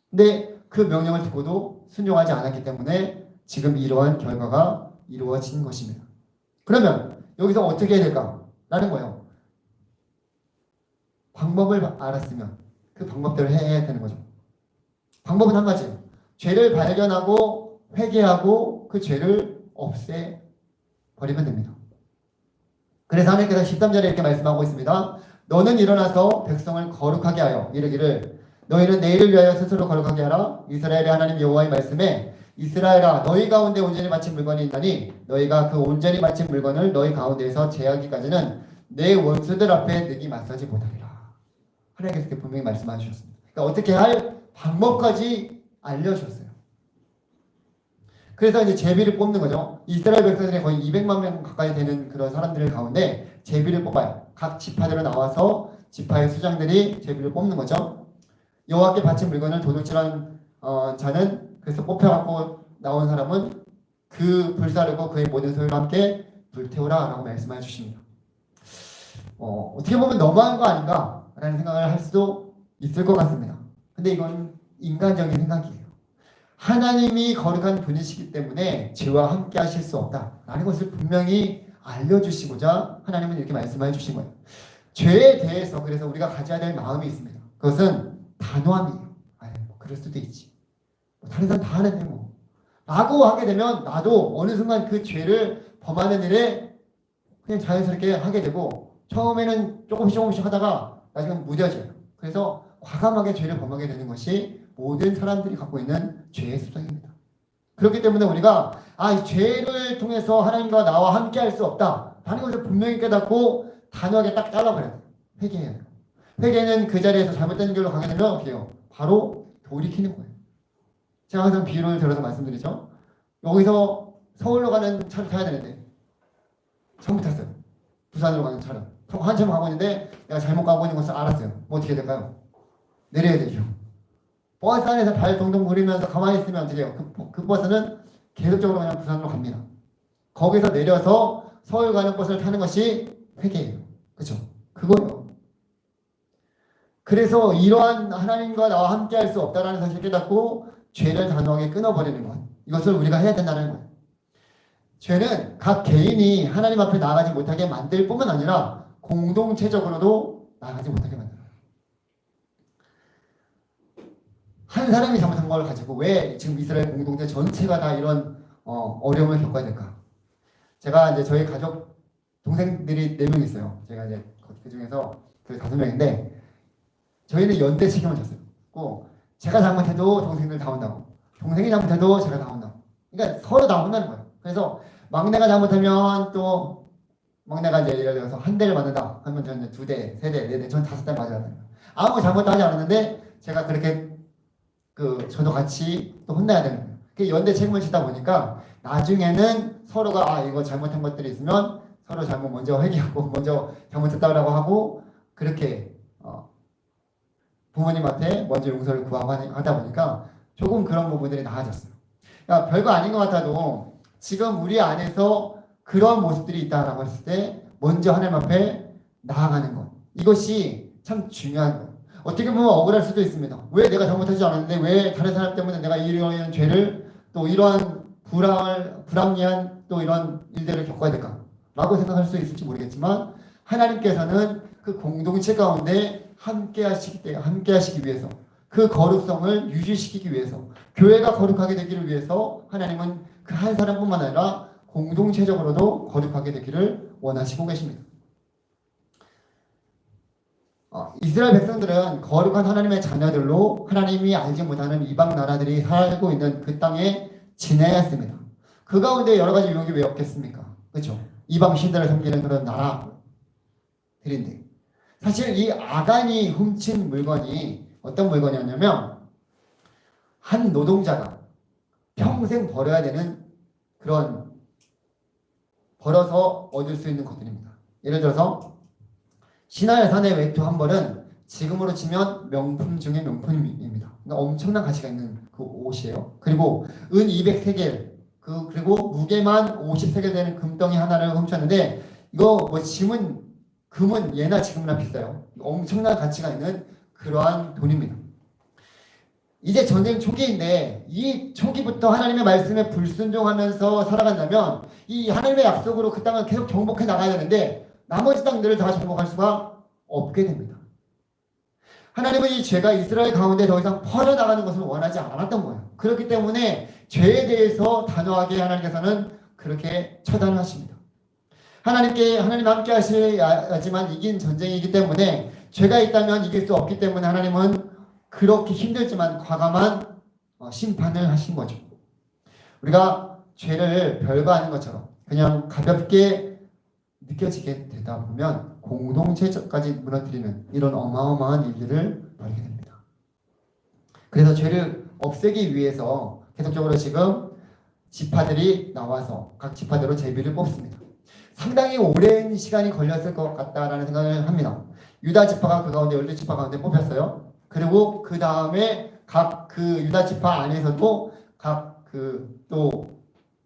근데 그 명령을 듣고도 순종하지 않았기 때문에 지금 이러한 결과가 이루어진 것입니다. 그러면 여기서 어떻게 해야 될까라는 거예요. 방법을 알았으면 그 방법대로 해야 되는 거죠. 방법은 한 가지예요. 죄를 발견하고 회개하고 그 죄를 없애버리면 됩니다. 그래서 하나님께서 13절에 이렇게 말씀하고 있습니다. 너는 일어나서 백성을 거룩하게 하여 이르기를 너희는 내일을 위하여 스스로 거룩하게 하라. 이스라엘의 하나님 여호와의 말씀에 이스라엘아 너희 가운데 온전히 바친 물건이 있나니 너희가 그 온전히 바친 물건을 너희 가운데에서 제하기까지는 내 원수들 앞에 능히 맞서지 못하리라. 하나님께서 이렇게 분명히 말씀하셨습니다. 그러니까 어떻게 할 방법까지 알려주셨어요. 그래서 이제 제비를 뽑는 거죠. 이스라엘 백성들이 거의 200만 명 가까이 되는 그런 사람들 가운데 제비를 뽑아요. 각 지파대로 나와서 지파의 수장들이 제비를 뽑는 거죠. 여호와께 바친 물건을 도둑질한 자는 그래서 뽑혀갖고 나온 사람은 그 불사르고 그의 모든 소유를 함께 불태우라 라고 말씀해 주십니다. 어떻게 보면 너무한 거 아닌가 라는 생각을 할 수도 있을 것 같습니다. 근데 이건 인간적인 생각이에요. 하나님이 거룩한 분이시기 때문에 죄와 함께 하실 수 없다라는 것을 분명히 알려주시고자 하나님은 이렇게 말씀해 주신 거예요. 죄에 대해서 그래서 우리가 가져야 될 마음이 있습니다. 그것은 단호함이에요. 뭐 그럴 수도 있지. 다른 사람 다 하는데 뭐 라고 하게 되면 나도 어느 순간 그 죄를 범하는 일에 그냥 자연스럽게 하게 되고 처음에는 조금씩 하다가 나중에 무뎌져요. 그래서 과감하게 죄를 범하게 되는 것이 모든 사람들이 갖고 있는 죄의 습성입니다. 그렇기 때문에 우리가 이 죄를 통해서 하나님과 나와 함께 할 수 없다 라는 것을 분명히 깨닫고 단호하게 딱 잘라버려야 돼요. 회개해야 돼요. 회개는 그 자리에서 잘못된 길로 가게 되면 어떻게 해요? 바로 돌이키는 거예요. 제가 항상 비유를 들어서 말씀드리죠. 여기서 서울로 가는 차를 타야 되는데 잘못 탔어요. 부산으로 가는 차를 한참 가고 있는데 내가 잘못 가고 있는 것을 알았어요. 뭐 어떻게 될까요? 내려야 되죠. 버스 안에서 발 동동 구리면서 가만히 있으면 어떻게 해요? 그 버스는 계속적으로 그냥 부산으로 갑니다. 거기서 내려서 서울 가는 버스를 타는 것이 회개예요. 그렇죠? 그거예요. 그래서 이러한 하나님과 나와 함께 할 수 없다는 사실을 깨닫고 죄를 단호하게 끊어버리는 것, 이것을 우리가 해야 된다는 거예요. 죄는 각 개인이 하나님 앞에 나아가지 못하게 만들 뿐만 아니라 공동체적으로도 나아가지 못하게 만들어요. 한 사람이 잘못한 걸 가지고 왜 지금 이스라엘 공동체 전체가 다 이런 어려움을 겪어야 될까? 제가 이제 저희 가족 동생들이 4명 있어요. 제가 이제 그 중에서 그 5명인데 저희는 연대 책임을 졌어요. 제가 잘못해도 동생들 다 혼나고 동생이 잘못해도 제가 다 혼나고 그러니까 서로 다 혼나는 거예요. 그래서 막내가 잘못하면 또 막내가 이제 예를 들어서 한 대를 맞는다 하면 저는 2대, 3대, 4대, 전 5대 맞아야 돼요. 아무 잘못도 하지 않았는데 제가 그렇게 저도 같이 또 혼나야 되는 거예요. 그 연대 책임을 지다 보니까 나중에는 서로가 이거 잘못한 것들이 있으면 서로 잘못 먼저 회개하고 먼저 잘못했다고 하고 그렇게 부모님한테 먼저 용서를 구하고 하다 보니까 조금 그런 부분들이 나아졌어요. 그러니까 별거 아닌 것 같아도 지금 우리 안에서 그런 모습들이 있다라고 했을 때 먼저 하나님 앞에 나아가는 것, 이것이 참 중요한 거예요. 어떻게 보면 억울할 수도 있습니다. 왜 내가 잘못하지 않았는데 왜 다른 사람 때문에 내가 이러한 죄를 또 이러한 불합리한 또 이런 일들을 겪어야 될까 라고 생각할 수 있을지 모르겠지만 하나님께서는 그 공동체 가운데 함께 하시기 위해서 그 거룩성을 유지시키기 위해서 교회가 거룩하게 되기를 위해서 하나님은 그 한 사람뿐만 아니라 공동체적으로도 거룩하게 되기를 원하시고 계십니다. 이스라엘 백성들은 거룩한 하나님의 자녀들로 하나님이 알지 못하는 이방 나라들이 살고 있는 그 땅에 지내야 했습니다. 그 가운데 여러 가지 유혹이 왜 없겠습니까? 그렇죠? 이방 신들을 섬기는 그런 나라들인데 사실 이 아간이 훔친 물건이 어떤 물건이었냐면 한 노동자가 평생 벌어야 되는 그런 벌어서 얻을 수 있는 것들입니다. 예를 들어서 시나의 산의 외투 한 벌은 지금으로 치면 명품 중에 명품입니다. 그러니까 엄청난 가치가 있는 그 옷이에요. 그리고 은 200세겔 그리고 무게만 50세겔 되는 금덩이 하나를 훔쳤는데 이거 뭐 지금은 금은 예나 지금이나 비싸요. 엄청난 가치가 있는 그러한 돈입니다. 이제 전쟁 초기인데 이 초기부터 하나님의 말씀에 불순종하면서 살아간다면 이 하나님의 약속으로 그 땅을 계속 정복해 나가야 되는데 나머지 땅들을 다 정복할 수가 없게 됩니다. 하나님은 이 죄가 이스라엘 가운데 더 이상 퍼져나가는 것을 원하지 않았던 거예요. 그렇기 때문에 죄에 대해서 단호하게 하나님께서는 그렇게 처단하십니다. 하나님 함께 하셔야지만 이긴 전쟁이기 때문에 죄가 있다면 이길 수 없기 때문에 하나님은 그렇게 힘들지만 과감한 심판을 하신 거죠. 우리가 죄를 별거 아닌 것처럼 그냥 가볍게 느껴지게 되다 보면 공동체까지 무너뜨리는 이런 어마어마한 일들을 벌이게 됩니다. 그래서 죄를 없애기 위해서 계속적으로 지금 지파들이 나와서 각 지파대로 제비를 뽑습니다. 상당히 오랜 시간이 걸렸을 것 같다라는 생각을 합니다. 유다 지파가 그 가운데 12지파 가운데 뽑혔어요. 그리고 그 다음에 각 그 유다 지파 안에서도 각 그 또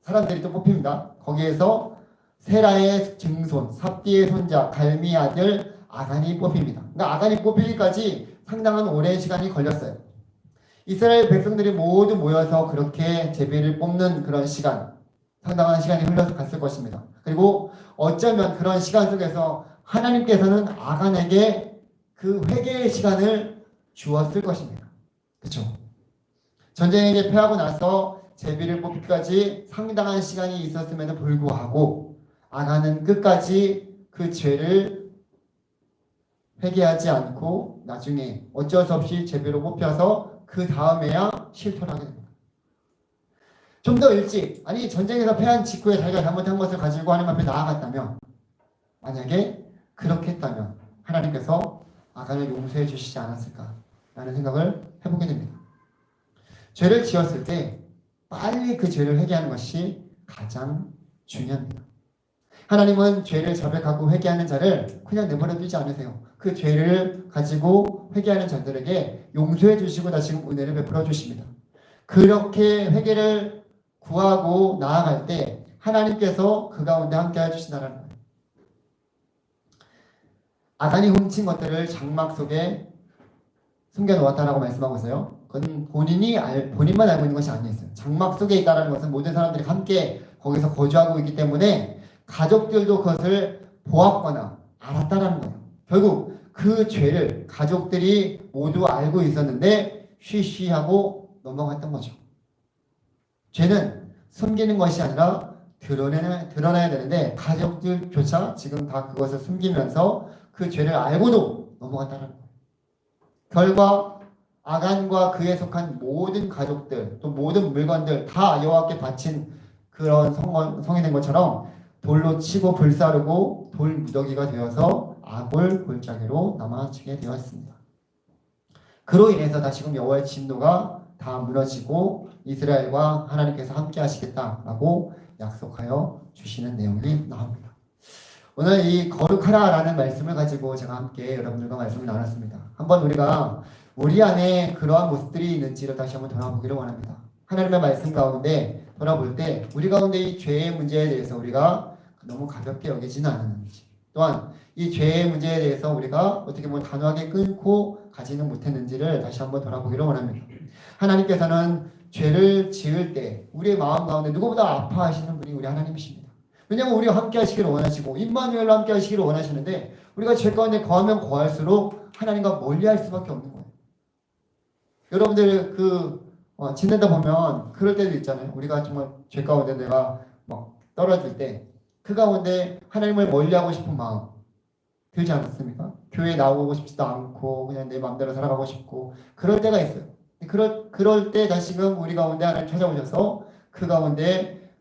사람들이 또 뽑힙니다. 거기에서 세라의 증손, 삽디의 손자, 갈미 아들 아간이 뽑힙니다. 그러니까 아간이 뽑히기까지 상당한 오랜 시간이 걸렸어요. 이스라엘 백성들이 모두 모여서 그렇게 제비를 뽑는 그런 시간, 상당한 시간이 흘러서 갔을 것입니다. 그리고 어쩌면 그런 시간 속에서 하나님께서는 아간에게 그 회개의 시간을 주었을 것입니다. 그렇죠? 전쟁에 패하고 나서 제비를 뽑기까지 상당한 시간이 있었음에도 불구하고 아간은 끝까지 그 죄를 회개하지 않고 나중에 어쩔 수 없이 제비로 뽑혀서 그 다음에야 실토를 하게 됩니다. 좀 더 일찍, 아니 전쟁에서 패한 직후에 자기가 잘못한 것을 가지고 하나님 앞에 나아갔다면, 만약에 그렇게 했다면 하나님께서 아간을 용서해 주시지 않았을까라는 생각을 해보게 됩니다. 죄를 지었을 때 빨리 그 죄를 회개하는 것이 가장 중요합니다. 하나님은 죄를 자백하고 회개하는 자를 그냥 내버려 두지 않으세요. 그 죄를 가지고 회개하는 자들에게 용서해 주시고 다시금 은혜를 베풀어 주십니다. 그렇게 회개를 구하고 나아갈 때 하나님께서 그 가운데 함께 해주신다는 거예요. 아간이 훔친 것들을 장막 속에 숨겨놓았다라고 말씀하고 있어요. 그건 본인만 알고 있는 것이 아니었어요. 장막 속에 있다는 것은 모든 사람들이 함께 거기서 거주하고 있기 때문에 가족들도 그것을 보았거나 알았다는 거예요. 결국 그 죄를 가족들이 모두 알고 있었는데 쉬쉬하고 넘어갔던 거죠. 죄는 숨기는 것이 아니라 드러나야 되는데 가족들조차 지금 다 그것을 숨기면서 그 죄를 알고도 넘어갔다는 거예요. 결과 아간과 그에 속한 모든 가족들 또 모든 물건들 다 여호와께 바친 그런 성이 된 것처럼 돌로 치고 불사르고 돌 무더기가 되어서 아골 골짜기로 남아지게 되었습니다. 그로 인해서 다시금 여호와의 진노가 다 무너지고 이스라엘과 하나님께서 함께 하시겠다라고 약속하여 주시는 내용이 나옵니다. 오늘 이 거룩하라라는 말씀을 가지고 제가 함께 여러분들과 말씀을 나눴습니다. 한번 우리가 우리 안에 그러한 모습들이 있는지를 다시 한번 돌아보기를 원합니다. 하나님의 말씀 가운데 돌아볼 때 우리 가운데 이 죄의 문제에 대해서 우리가 너무 가볍게 여기지는 않았는지, 또한 이 죄의 문제에 대해서 우리가 어떻게 보면 단호하게 끊고 가지는 못했는지를 다시 한번 돌아보기를 원합니다. 하나님께서는 죄를 지을 때 우리의 마음 가운데 누구보다 아파하시는 분이 우리 하나님이십니다. 왜냐하면 우리와 함께 하시기를 원하시고 임마누엘로 함께 하시기를 원하시는데 우리가 죄 가운데 거하면 거할수록 하나님과 멀리할 수밖에 없는 거예요. 여러분들 지내다 보면 그럴 때도 있잖아요. 우리가 정말 죄 가운데 내가 막 떨어질 때 그 가운데 하나님을 멀리하고 싶은 마음 들지 않습니까? 교회에 나오고 싶지도 않고 그냥 내 마음대로 살아가고 싶고 그럴 때가 있어요. 그럴 때 다시금 우리 가운데 하나님 찾아오셔서 그 가운데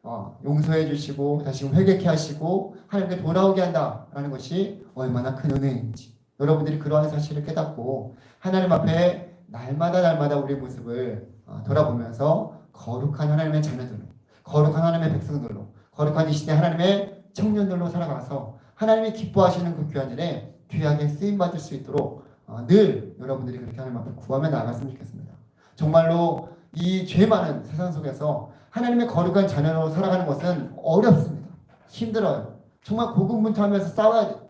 용서해 주시고 다시금 회개케 하시고 하나님께 돌아오게 한다라는 것이 얼마나 큰 은혜인지 여러분들이 그러한 사실을 깨닫고 하나님 앞에 날마다 우리의 모습을 돌아보면서 거룩한 하나님의 자녀들로, 거룩한 하나님의 백성들로, 거룩한 이 시대 하나님의 청년들로 살아가서 하나님이 기뻐하시는 그 귀한 일에 귀하게 쓰임받을 수 있도록 늘 여러분들이 그렇게 하나님 앞에 구하며 나아갔으면 좋겠습니다. 정말로 이 죄 많은 세상 속에서 하나님의 거룩한 자녀로 살아가는 것은 어렵습니다. 힘들어요. 정말 고군분투하면서 싸워야 돼요.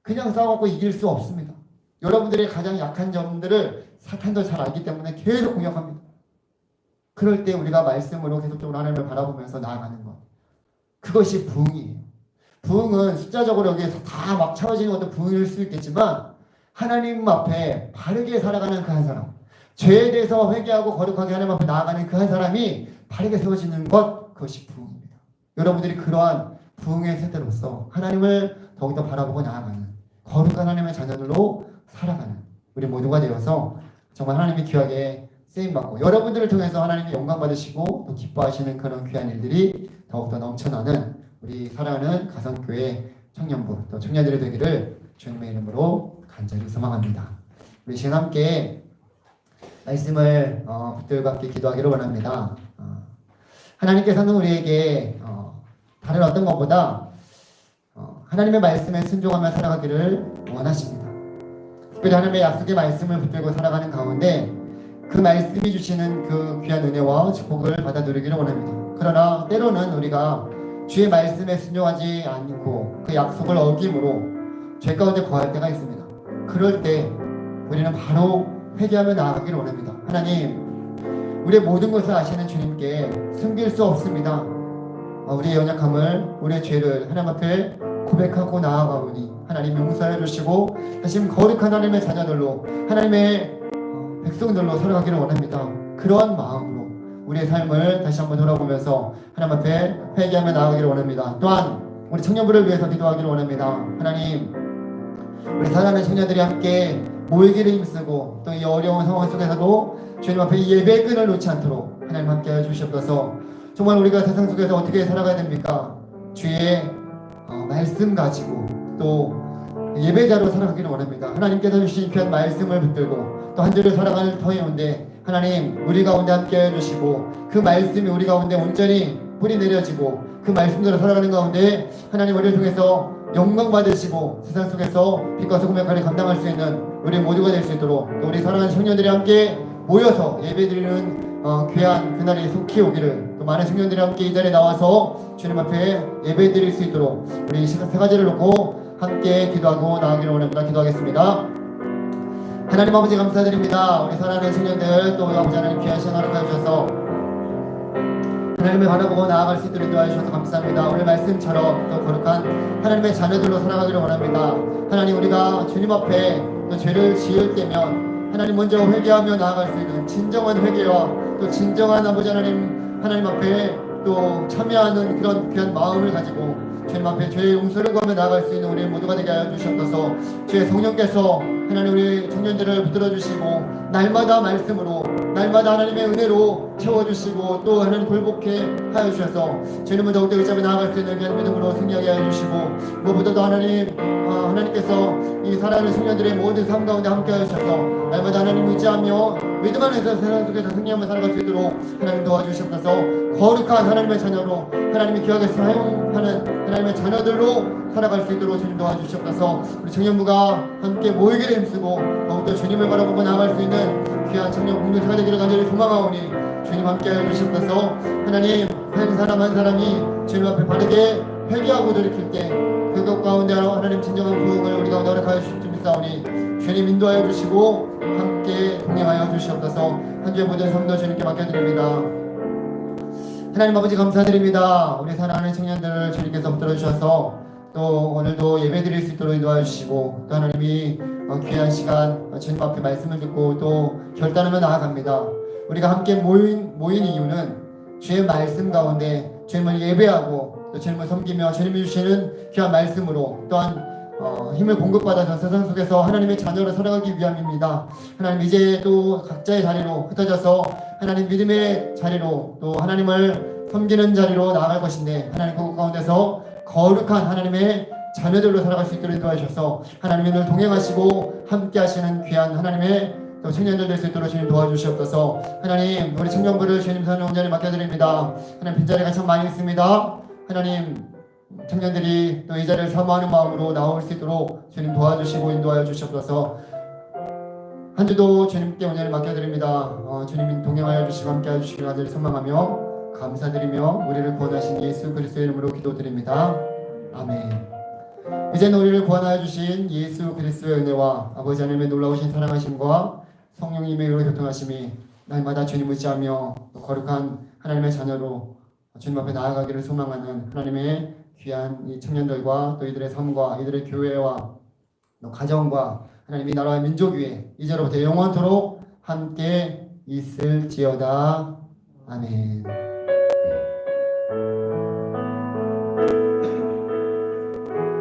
그냥 싸워갖고 이길 수 없습니다. 여러분들의 가장 약한 점들을 사탄도 잘 알기 때문에 계속 공격합니다. 그럴 때 우리가 말씀으로 계속적으로 하나님을 바라보면서 나아가는 것, 그것이 부흥이에요. 부흥은 숫자적으로 여기에서 다 막 채워지는 것도 부흥일 수 있겠지만 하나님 앞에 바르게 살아가는 그 한 사람, 죄에 대해서 회개하고 거룩하게 하나님 앞에 나아가는 그 한 사람이 바르게 세워지는 것, 그것이 부흥입니다. 여러분들이 그러한 부흥의 세대로서 하나님을 더욱더 바라보고 나아가는 거룩한 하나님의 자녀들로 살아가는 우리 모두가 되어서 정말 하나님이 귀하게 쓰임받고 여러분들을 통해서 하나님의 영광 받으시고 또 기뻐하시는 그런 귀한 일들이 더욱더 넘쳐나는 우리 사랑하는 가성교회 청년부 또 청년들이 되기를 주님의 이름으로 간절히 소망합니다. 우리 시간 함께 말씀을 붙들고 함께 기도하기를 원합니다. 하나님께서는 우리에게 다른 어떤 것보다 하나님의 말씀에 순종하며 살아가기를 원하십니다. 특별히 하나님의 약속의 말씀을 붙들고 살아가는 가운데 그 말씀이 주시는 그 귀한 은혜와 축복을 받아 누리기를 원합니다. 그러나 때로는 우리가 주의 말씀에 순종하지 않고 그 약속을 어김으로 죄 가운데 거할 때가 있습니다. 그럴 때 우리는 바로 회개하며 나아가기를 원합니다. 하나님, 우리의 모든 것을 아시는 주님께 숨길 수 없습니다. 우리의 연약함을, 우리의 죄를 하나님 앞에 고백하고 나아가오니 하나님 용서해 주시고 다시 거룩한 하나님의 자녀들로 하나님의 백성들로 살아가기를 원합니다. 그러한 마음으로 우리의 삶을 다시 한번 돌아보면서 하나님 앞에 회개하며 나아가기를 원합니다. 또한 우리 청년부를 위해서 기도하기를 원합니다. 하나님, 우리 사랑하는 청년들이 함께 모이기를 힘쓰고 또 이 어려운 상황 속에서도 주님 앞에 예배의 끈을 놓지 않도록 하나님 함께 해주시옵소서. 정말 우리가 세상 속에서 어떻게 살아가야 됩니까? 주의 말씀 가지고 또 예배자로 살아가기를 원합니다. 하나님께서 주신 귀한 말씀을 붙들고 또 한 주를 살아가는 터이온데 하나님 우리 가운데 함께 해주시고 그 말씀이 우리 가운데 온전히 뿌리 내려지고 그 말씀대로 살아가는 가운데 하나님 우리를 통해서 영광 받으시고 세상 속에서 빛과 소금의 역할을 감당할 수 있는 우리 모두가 될 수 있도록 또 우리 사랑하는 청년들이 함께 모여서 예배드리는 귀한 그날이 속히 오기를 또 많은 청년들이 함께 이 자리에 나와서 주님 앞에 예배드릴 수 있도록 우리 시간 세 가지를 놓고 함께 기도하고 나아가기를 원합니다. 기도하겠습니다. 하나님 아버지 감사드립니다. 우리 사랑하는 청년들 또 아버지 하나님 귀한 시간 허락해 주셔서 하나님을 바라보고 나아갈 수 있도록 인도하여 주셔서 감사합니다. 오늘 말씀처럼 또 거룩한 하나님의 자녀들로 살아가기를 원합니다. 하나님 우리가 주님 앞에 또 죄를 지을 때면 하나님 먼저 회개하며 나아갈 수 있는 진정한 회개와 또 진정한 아버지 하나님 앞에 또 참여하는 그런 귀한 마음을 가지고 주님 앞에 죄의 용서를 구하며 나아갈 수 있는 우리 모두가 되게 하여 주시옵소서. 주의 성령께서 하나님 우리 청년들을 붙들어 주시고 날마다 말씀으로 날마다 하나님의 은혜로 채워주시고 또 하나님 굴복해 하여 주셔서 주님은 더욱더 의지하며 나아갈 수 있는 귀한 믿음으로 승리하게 하여 주시고 무엇보다도 하나님께서 이 사랑하는 청년들의 모든 삶 가운데 함께 하여 주셔서 날마다 하나님 의지하며 믿음 안에서 세상 속에서 승리하며 살아갈 수 있도록 하나님 도와주시옵소서. 거룩한 하나님의 자녀로 하나님이 귀하게 사용하는 하나님의 자녀들로 살아갈 수 있도록 주님 도와주시옵소서. 우리 청년부가 함께 모이기를 힘쓰고 더욱더 주님을 바라보고 나아갈 수 있는 귀한 청년 공동체가 되기를 간절히 소망하오니 주님 함께 해주시옵소서. 하나님 한 사람 한 사람이 주님 앞에 바르게 회개하고 돌이킬 때 그것 가운데 하나님 진정한 부흥을 우리 가운데 허락하여 주시옵소서. 주님 인도하여 주시고 함께 동행하여 주시옵소서. 한 주의 모든 삶도 주님께 맡겨드립니다. 하나님 아버지 감사드립니다. 우리 사랑하는 청년들을 주님께서 붙들어 주셔서 또 오늘도 예배 드릴 수 있도록 인도하여 주시고 또 하나님이 귀한 시간 주님 앞에 말씀을 듣고 또 결단하며 나아갑니다. 우리가 함께 모인 이유는 주의 말씀 가운데 주님을 예배하고 또 주님을 섬기며 주님이 주시는 귀한 말씀으로 또한 힘을 공급받아서 세상 속에서 하나님의 자녀로 살아가기 위함입니다. 하나님 이제 또 각자의 자리로 흩어져서 하나님 믿음의 자리로 또 하나님을 섬기는 자리로 나아갈 것인데 하나님 그곳 가운데서 거룩한 하나님의 자녀들로 살아갈 수 있도록 인도하셔서 하나님이 늘 동행하시고 함께 하시는 귀한 하나님의 또 청년들 될 수 있도록 주님 도와주시옵소서. 하나님 우리 청년부를 주님 손에 온전히 맡겨드립니다. 하나님 빈자리가 참 많이 있습니다. 하나님 청년들이 또 이 자리를 사모하는 마음으로 나올 수 있도록 주님 도와주시고 인도하여 주시옵소서. 한 주도 주님께 온전히 맡겨드립니다. 주님이 동행하여 주시고 함께하여 주시길 간절히 소망하며 감사드리며 우리를 구원하신 예수 그리스도의 이름으로 기도드립니다. 아멘. 이제는 우리를 구원하여 주신 예수 그리스도의 은혜와 아버지 하나님의 놀라우신 사랑하심과 성령님의 의로 교통하심이 날마다 주님 의지하며 거룩한 하나님의 자녀로 주님 앞에 나아가기를 소망하는 하나님의 귀한 이 청년들과 또 이들의 삶과 이들의 교회와 또 가정과 하나님의 나라와 민족 위에 이제로부터 영원토록 함께 있을지어다. 아멘.